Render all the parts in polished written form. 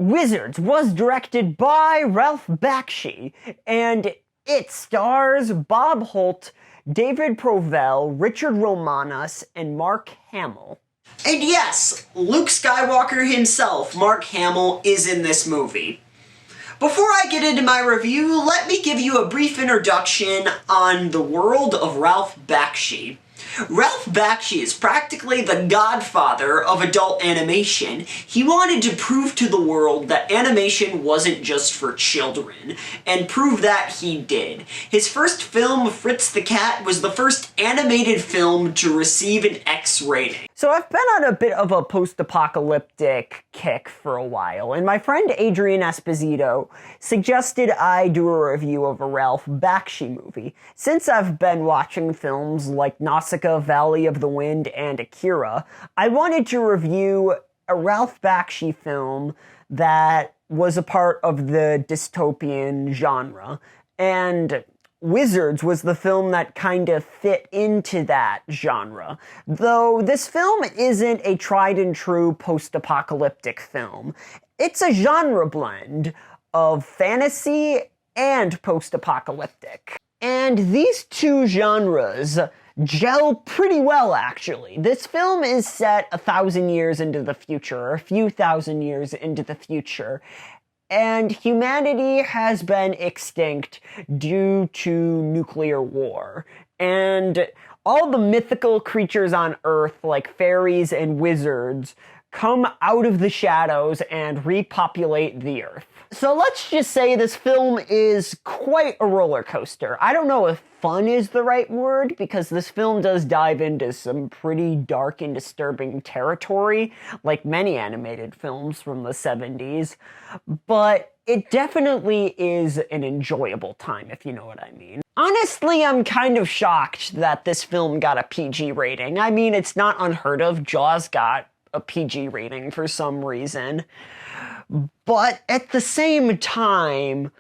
Wizards was directed by Ralph Bakshi, and it stars Bob Holt, David Provell, Richard Romanus, and Mark Hamill. And yes, Luke Skywalker himself, Mark Hamill, is in this movie. Before I get into my review, let me give you a brief introduction on the world of Ralph Bakshi. Ralph Bakshi is practically the godfather of adult animation. He wanted to prove to the world that animation wasn't just for children, and prove that he did. His first film, Fritz the Cat, was the first animated film to receive an X rating. So I've been on a bit of a post-apocalyptic kick for a while, and my friend Adrian Esposito suggested I do a review of a Ralph Bakshi movie. Since I've been watching films like Nausicaa, Valley of the Wind, and Akira, I wanted to review a Ralph Bakshi film that was a part of the dystopian genre, and Wizards was the film that kind of fit into that genre. Though this film isn't a tried and true post-apocalyptic film. It's a genre blend of fantasy and post-apocalyptic. And these two genres gel pretty well, actually. This film is set 1,000 years into the future, or a few thousand years into the future, and humanity has been extinct due to nuclear war. And all the mythical creatures on Earth, like fairies and wizards, come out of the shadows and repopulate the Earth. So let's just say this film is quite a roller coaster. I don't know if fun is the right word, because this film does dive into some pretty dark and disturbing territory, like many animated films from the 70s, but it definitely is an enjoyable time, if you know what I mean. Honestly, I'm kind of shocked that this film got a PG rating. I mean, it's not unheard of. Jaws got a PG rating for some reason. But at the same time,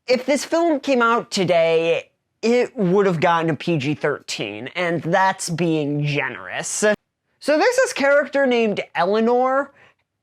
if this film came out today, it would have gotten a PG-13, and that's being generous. So there's this character named Eleanor,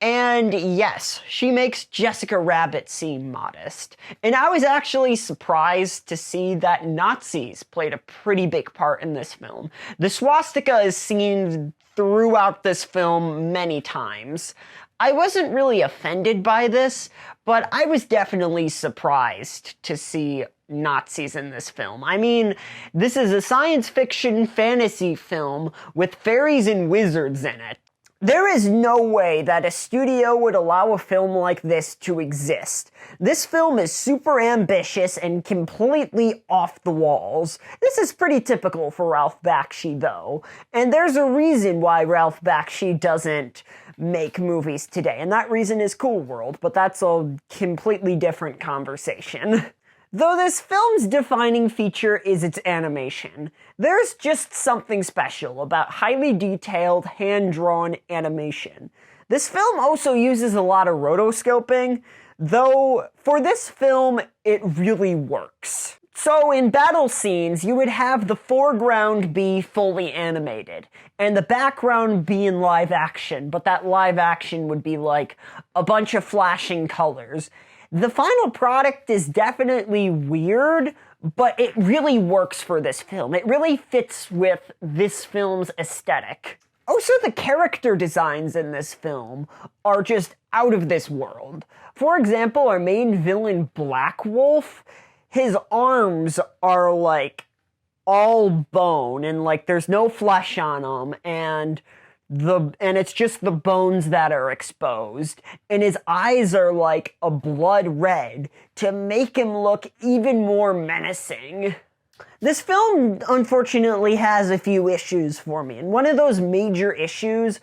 and yes, she makes Jessica Rabbit seem modest. And I was actually surprised to see that Nazis played a pretty big part in this film. The swastika is seen throughout this film many times. I wasn't really offended by this, but I was definitely surprised to see Nazis in this film. I mean, this is a science fiction fantasy film with fairies and wizards in it. There is no way that a studio would allow a film like this to exist. This film is super ambitious and completely off the walls. This is pretty typical for Ralph Bakshi, though, and there's a reason why Ralph Bakshi doesn't make movies today, and that reason is Cool World, but that's a completely different conversation. Though this film's defining feature is its animation, there's just something special about highly detailed, hand-drawn animation. This film also uses a lot of rotoscoping, though for this film, it really works. So in battle scenes, you would have the foreground be fully animated, and the background be in live action, but that live action would be like a bunch of flashing colors. The final product is definitely weird, but it really works for this film. It really fits with this film's aesthetic. Also, the character designs in this film are just out of this world. For example, our main villain, Black Wolf, his arms are like all bone and like there's no flesh on them, and it's just the bones that are exposed, and his eyes are like a blood red to make him look even more menacing. This film, unfortunately, has a few issues for me, and one of those major issues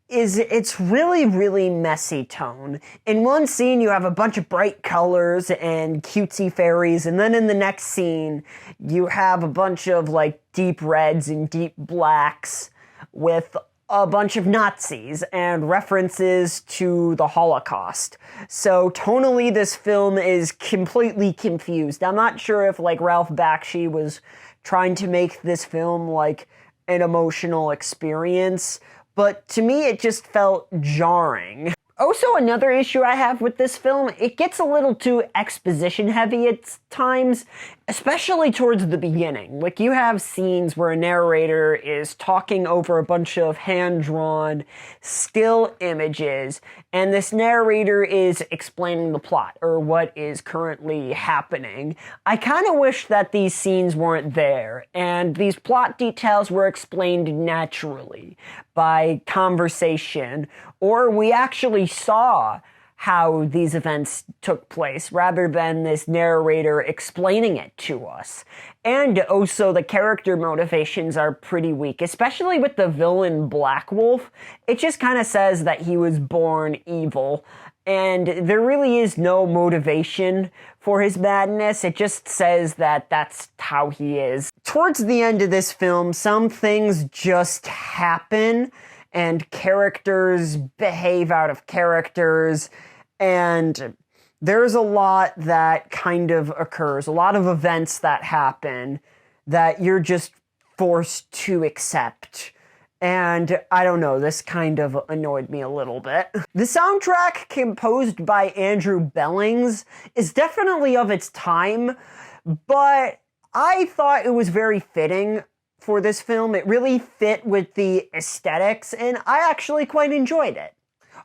is its really, really messy tone. In one scene, you have a bunch of bright colors and cutesy fairies, and then in the next scene, you have a bunch of like deep reds and deep blacks with a bunch of Nazis and references to the Holocaust. So tonally, this film is completely confused. I'm not sure if like Ralph Bakshi was trying to make this film like an emotional experience, but to me it just felt jarring. Also, another issue I have with this film, it gets a little too exposition heavy at times, especially towards the beginning. Like, you have scenes where a narrator is talking over a bunch of hand-drawn still images, and this narrator is explaining the plot, or what is currently happening. I kind of wish that these scenes weren't there, and these plot details were explained naturally by conversation, or we actually saw how these events took place rather than this narrator explaining it to us. And also the character motivations are pretty weak, especially with the villain Black Wolf. It just kind of says that he was born evil, and there really is no motivation for his madness. It just says that that's how he is. Towards the end of this film, some things just happen, and characters behave out of characters, and there's a lot that kind of occurs, a lot of events that happen that you're just forced to accept. And I don't know, this kind of annoyed me a little bit. The soundtrack, composed by Andrew Bellings, is definitely of its time, but I thought it was very fitting for this film. It really fit with the aesthetics, and I actually quite enjoyed it.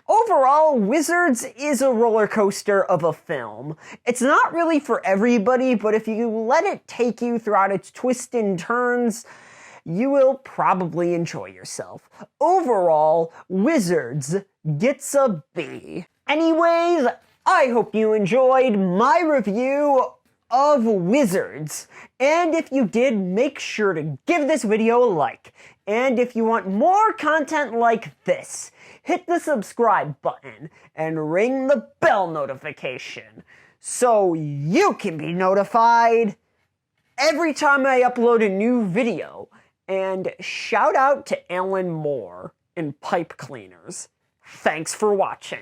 Overall, Wizards is a roller coaster of a film. It's not really for everybody, but if you let it take you throughout its twists and turns, you will probably enjoy yourself. Overall, Wizards gets a B. Anyways, I hope you enjoyed my review of Wizards. And if you did, make sure to give this video a like. And if you want more content like this, hit the subscribe button and ring the bell notification so you can be notified every time I upload a new video. And shout out to Alan Moore and pipe cleaners. Thanks for watching.